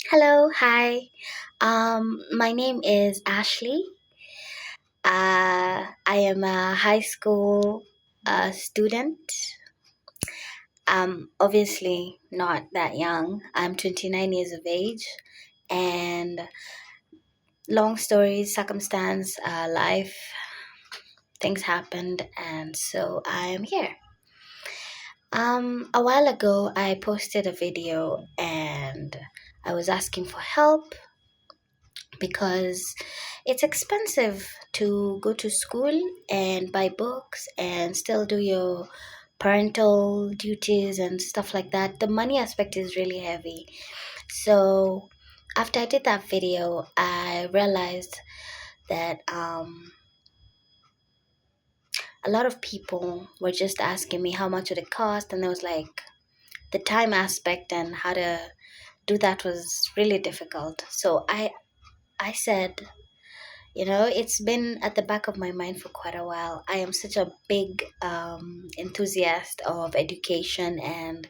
Hello, hi. My name is Ashley. I am a high school student. I'm obviously not that young. I'm 29 years of age, and long story, circumstance, life, things happened, and so I am here. A while ago, I posted a video and I was asking for help because it's expensive to go to school and buy books and still do your parental duties and stuff like that. The money aspect is really heavy. So after I did that video, I realized that a lot of people were just asking me how much would it cost, and there was like the time aspect and how to do that was really difficult. So I said, it's been at the back of my mind for quite a while. I am such a big enthusiast of education, and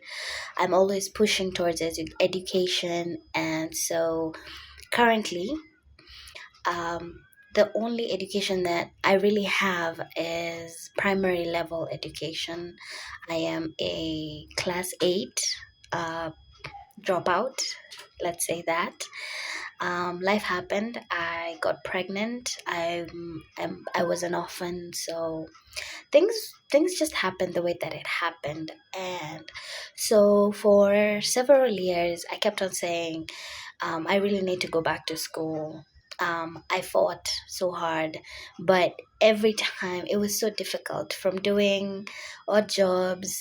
I'm always pushing towards education. And so currently, um, the only education that I really have is primary level education. I am a class 8 uh, dropout, let's say that. Life happened. I got pregnant. I was an orphan, so things things just happened the way that it happened. And so for several years, I kept on saying, I really need to go back to school. I fought so hard, but every time it was so difficult from doing odd jobs.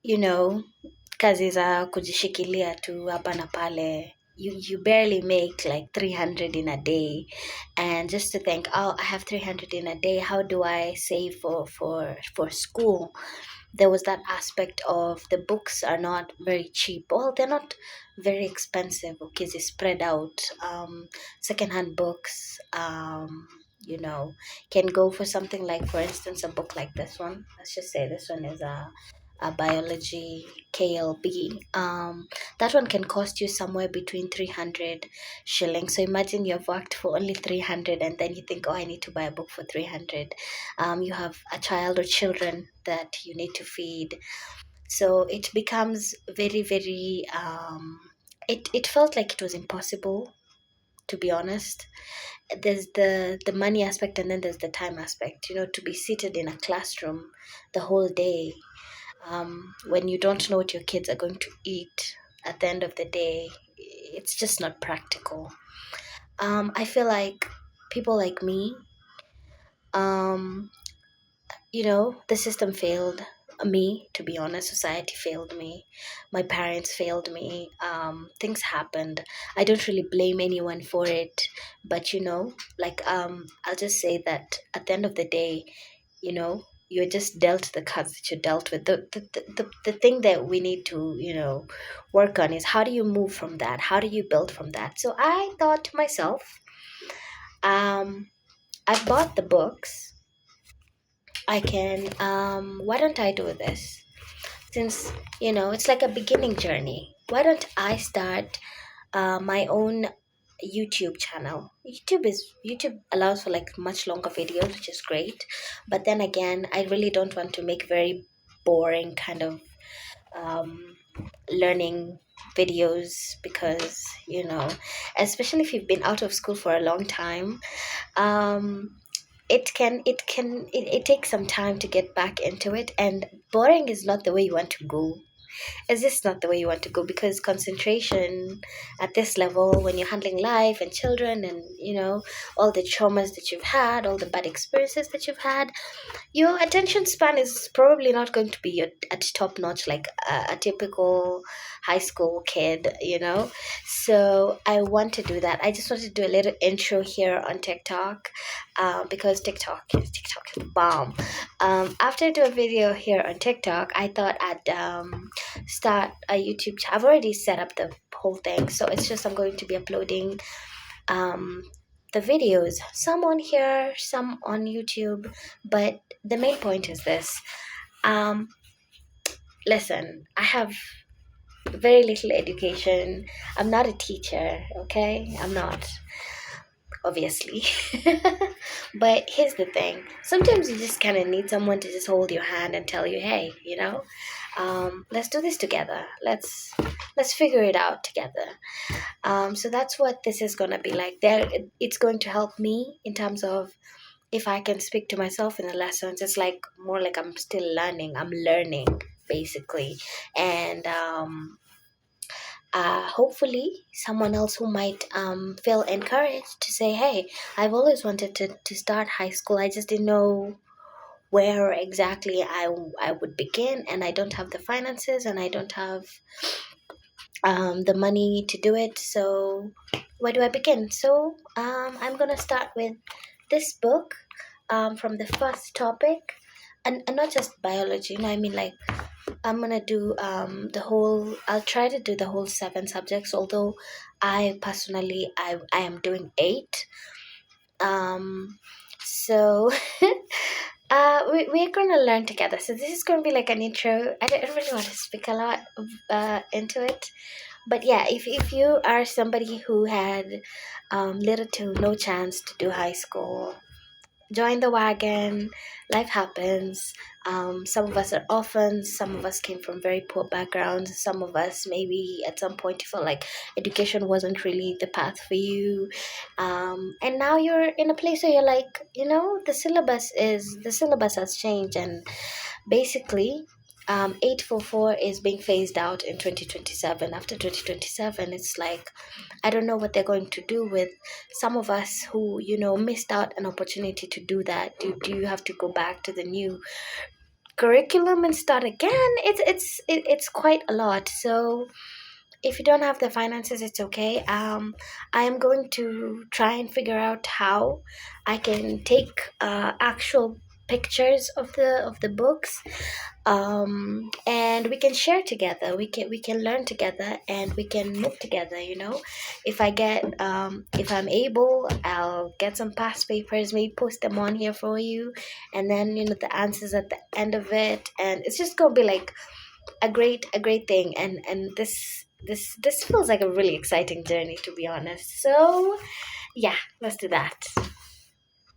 You know, kazi za kujishikilia tu hapa na pale. You barely make like 300 in a day, and just to think, oh, I have 300 in a day, how do I save for school? There was that aspect of the books are not very cheap. Well, they're not very expensive. Okay, they spread out. Secondhand books, can go for something like, for instance, a book like this one. Let's just say this one is a biology KLB. That one can cost you somewhere between 300 shillings. So imagine you've worked for only 300, and then you think, oh, I need to buy a book for 300. You have a child or children that you need to feed. So it becomes very, very, it felt like it was impossible, to be honest. There's the money aspect, and then there's the time aspect, to be seated in a classroom the whole day, when you don't know what your kids are going to eat at the end of the day. It's just not practical. I feel like people like me, um, the system failed me, to be honest. Society failed me. My parents failed me. Things happened. I don't really blame anyone for it, but I'll just say that at the end of the day, you're just dealt the cards that you're dealt with. The thing that we need to, work on is, how do you move from that? How do you build from that? So I thought to myself, I've bought the books. I can, why don't I do this? Since, it's like a beginning journey. Why don't I start my own YouTube channel? YouTube allows for like much longer videos, which is great. But then again, I really don't want to make very boring kind of um, learning videos, because especially if you've been out of school for a long time, um, it takes some time to get back into it, and boring is not the way you want to go. It's just not the way you want to go, because concentration at this level, when you're handling life and children, and all the traumas that you've had, all the bad experiences that you've had, your attention span is probably not going to be at top notch, like a typical high school kid. So I want to do that. I just want to do a little intro here on TikTok, because TikTok is bomb. After I do a video here on TikTok, I thought I'd start a YouTube channel. I've already set up the whole thing, so it's just I'm going to be uploading um, the videos, some on here, some on YouTube. But the main point is this. Um, Listen, I have very little education. I'm not a teacher, okay? I'm not, obviously. But here's the thing. Sometimes you just kind of need someone to just hold your hand and tell you, hey, let's do this together. Let's figure it out together. So that's what this is gonna be like. It's going to help me in terms of if I can speak to myself in the lessons. It's like more like I'm still learning. I'm learning basically, and hopefully someone else who might feel encouraged to say, hey, I've always wanted to start high school. I just didn't know where exactly I would begin, and I don't have the finances, and I don't have the money to do it. So where do I begin? So I'm gonna start with this book, from the first topic, and not just biology. I mean, like, I'm gonna do the whole. I'll try to do the whole seven subjects. Although I personally, I am doing eight. So we're gonna learn together. So this is gonna be like an intro. I don't really want to speak a lot into it, but yeah, if you are somebody who had little to no chance to do high school, join the wagon. Life happens. Some of us are orphans. Some of us came from very poor backgrounds. Some of us, maybe at some point, you felt like education wasn't really the path for you. And now you're in a place where you're like, the syllabus has changed, and basically, 844 is being phased out in 2027. After 2027, it's like, I don't know what they're going to do with some of us who, missed out an opportunity to do that. Do you have to go back to the new curriculum and start again? It's quite a lot. So if you don't have the finances, it's okay. I am going to try and figure out how I can take actual pictures of the books, and we can share together. We can learn together, and we can move together. If I'm able, I'll get some past papers, maybe post them on here for you, and then the answers at the end of it, and it's just gonna be like a great thing. And this feels like a really exciting journey, to be honest. So yeah, let's do that.